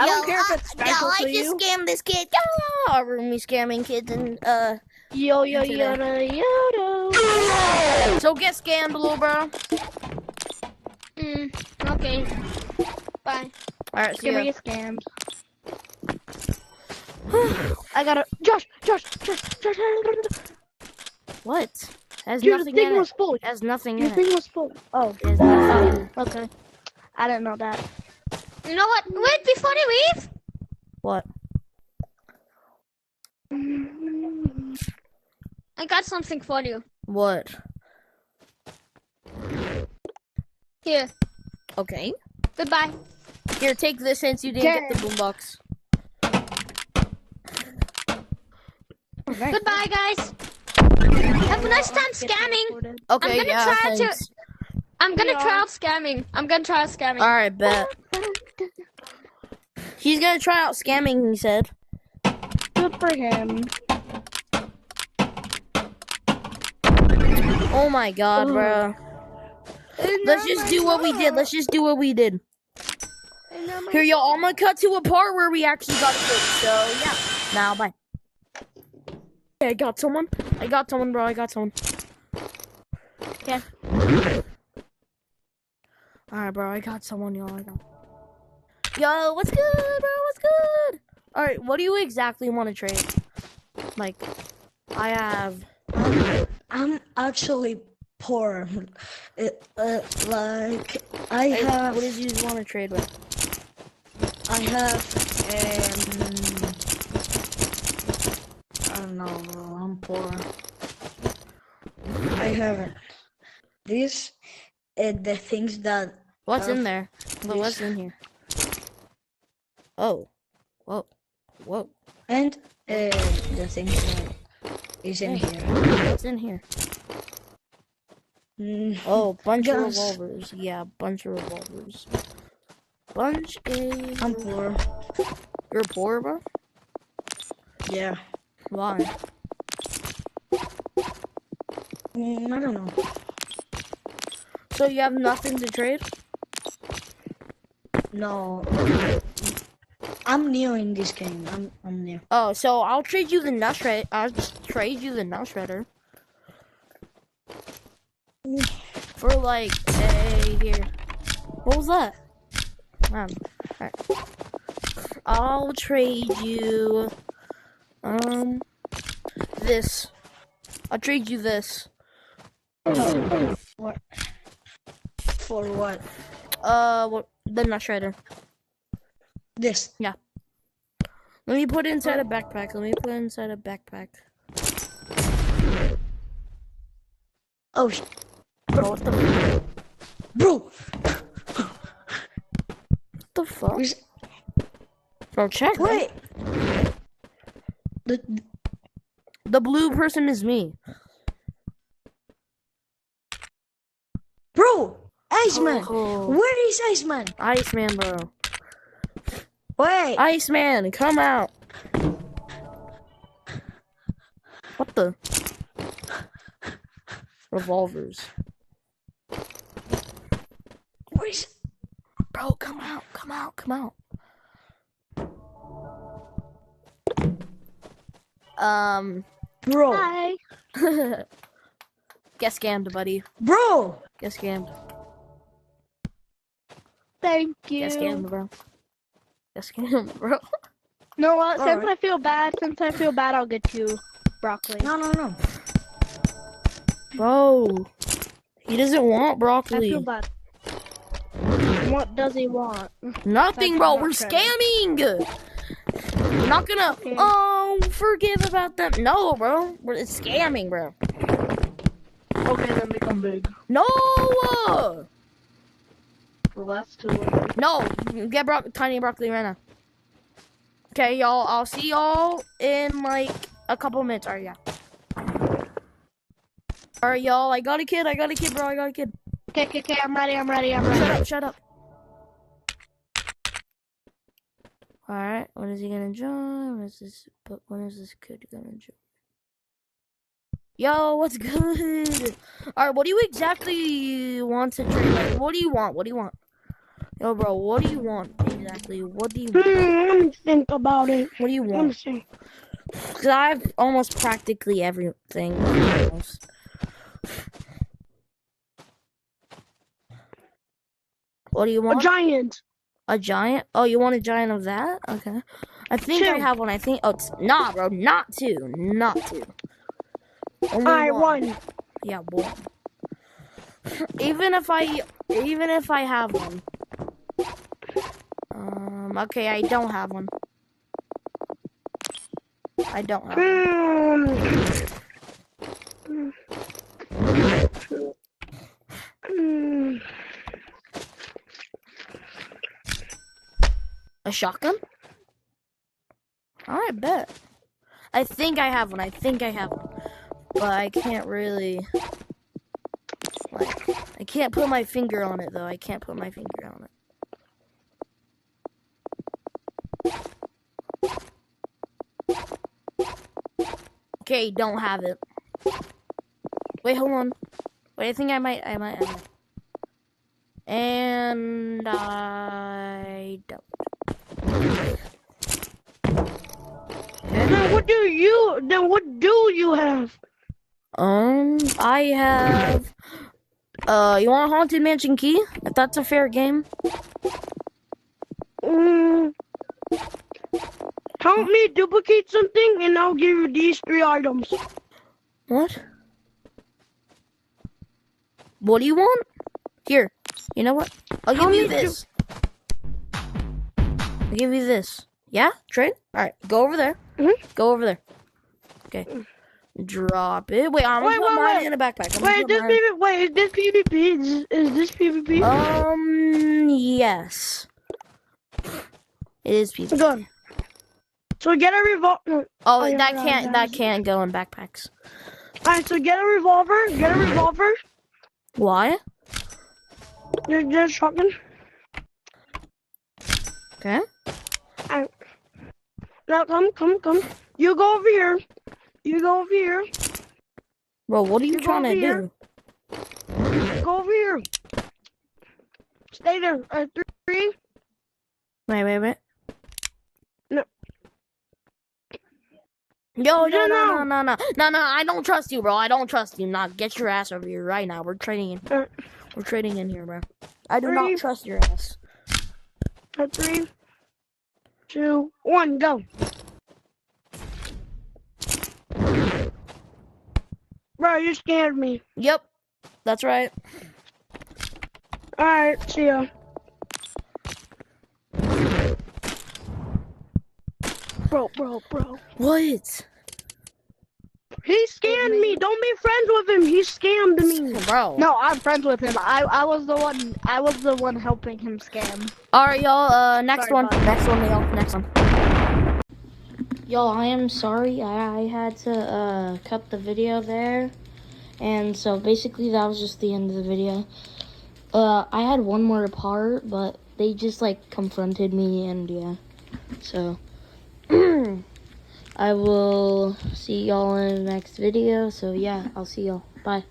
I don't care if it's special I to just you. scammed this kid. Our roomie scamming kids and Yo, yoda, yoda. So get scammed, little bro. Okay. Bye. Alright, see Gonna ya. get scammed. I gotta. Josh. What? Has Dude, the nothing thing in was it. full. Has nothing Your in it. thing was full. Oh. There's nothing. Okay. I didn't know that. You know what? Wait, before you leave. What? I got something for you. What? Here. Okay. Goodbye. Here, take this since you didn't get the boombox. Goodbye, guys. Have a nice time scamming. Okay, I'm gonna yeah, try thanks. I'm gonna try out scamming. Alright, bet. He's gonna try out scamming, he said. Good for him. Oh my god, bro. Let's just do what we did. Here, y'all, I'm gonna cut to a part where we actually got a kill. So, yeah. Now, bye. Okay, I got someone, bro. I got someone. Okay. Alright, bro. I got someone, y'all. Yo, what's good, bro? What's good? Alright, what do you exactly want to trade? Like, I have... I'm actually poor. Like, I Hey, have... what did you want to trade with? I have, I don't know, bro. I'm poor. I have this, the things that... What's in there? What's in here? Oh. Whoa. Whoa. And, the things that is in here. What's in here? Mm, Oh, bunch of guns. revolvers. Yeah, bunch of revolvers. Bunch of... I'm poor. You're poor, bro? Yeah. Why? I don't know. So you have nothing to trade? No. I'm new in this game. I'm new. Oh, so I'll trade you the nut shredder. I'll just trade you the nut shredder. For like here. What was that? Alright. I'll trade you this. I'll trade you this. What? For what? What, the nut shredder. This. Yeah. Let me put it inside a backpack. Oh, Bro, what the bro. fuck? Where's- Bro, check. Wait. The blue person is me. Bro, Iceman. Oh. Where is Iceman? Iceman, bro. Wait. Iceman, come out. What the? Revolvers. Where's... Bro, come out. Bro. Hi. Get scammed, buddy. Bro. Get scammed. Thank you. Get scammed, bro. Get scammed, bro. You know what? Since Alright. I feel bad, I'll get you broccoli. No. Bro. He doesn't want I broccoli. feel bad. What does he want? Nothing, bro. That's We're not credit. scamming. We're not gonna, Okay. forgive about them. No, bro. It's scamming, bro. Okay, then become big. No! Well, that's too late. No! Get tiny broccoli right now. Okay, y'all. I'll see y'all in, like, a couple minutes. Alright, yeah. Alright, y'all. I got a kid, bro. I got a kid. Okay, I'm ready. Shut up. Alright, when is he gonna join? When is this kid gonna join? Yo, what's good? Alright, what do you exactly want to trade? Like, what do you want? Yo, bro, what do you want exactly? What do you Let me think about it. What do you Let me want? see. Because I have almost practically everything. Almost. What do you A want? giant. A giant? Oh, you want a giant of that? Okay. I think I Two. have one. I think. Oh, nah, bro. Not two. Not two. Only Alright, one. one. Yeah, one. Even if I have one. Okay, I don't have one. I don't have one. A shotgun? I bet. I think I have one. I think I have one. But I can't really. Like, I can't put my finger on it, though. I can't put my finger on it. Okay, don't have it. Wait, hold on. Wait, I think I might. And I don't. Then what do you have? I have. You want a Haunted Mansion key? If that's a fair game. Help me duplicate something, and I'll give you these 3 items. What? What do you want? Here. You know what? I'll give you this. I'll give you this. Yeah? Trade? Alright, go over there. Go over there. Okay. Drop it. Wait, I'm gonna put mine in a backpack. Is this PvP? Is this PvP? Yes. It is PvP. Good. So get a revolver. Oh, that can't go in backpacks. Alright, so get a revolver. Get a revolver. Why? Get a shotgun. Okay. Alright. Now come. You go over here. Bro, what are you You trying go to over do? Go over here. Stay there. 3. Wait. No. Yo, no, I don't trust you, bro. I don't trust you. Nah, get your ass over here right now. We're trading in. We're trading in here, bro. I do not trust your ass. 3, 2, 1, go. Bro, you scared me. Yep, that's right. Alright, see ya. Bro. What? He scammed me. Don't be friends with him. He scammed me. Bro. No, I'm friends with him. I was the one helping him scam. Alright, y'all, next Sorry, one. bud. Next one. Y'all, I am sorry. I had to cut the video there. And so basically that was just the end of the video. I had one more part, but they just like confronted me and yeah. So I will see y'all in the next video. So yeah, I'll see y'all. Bye.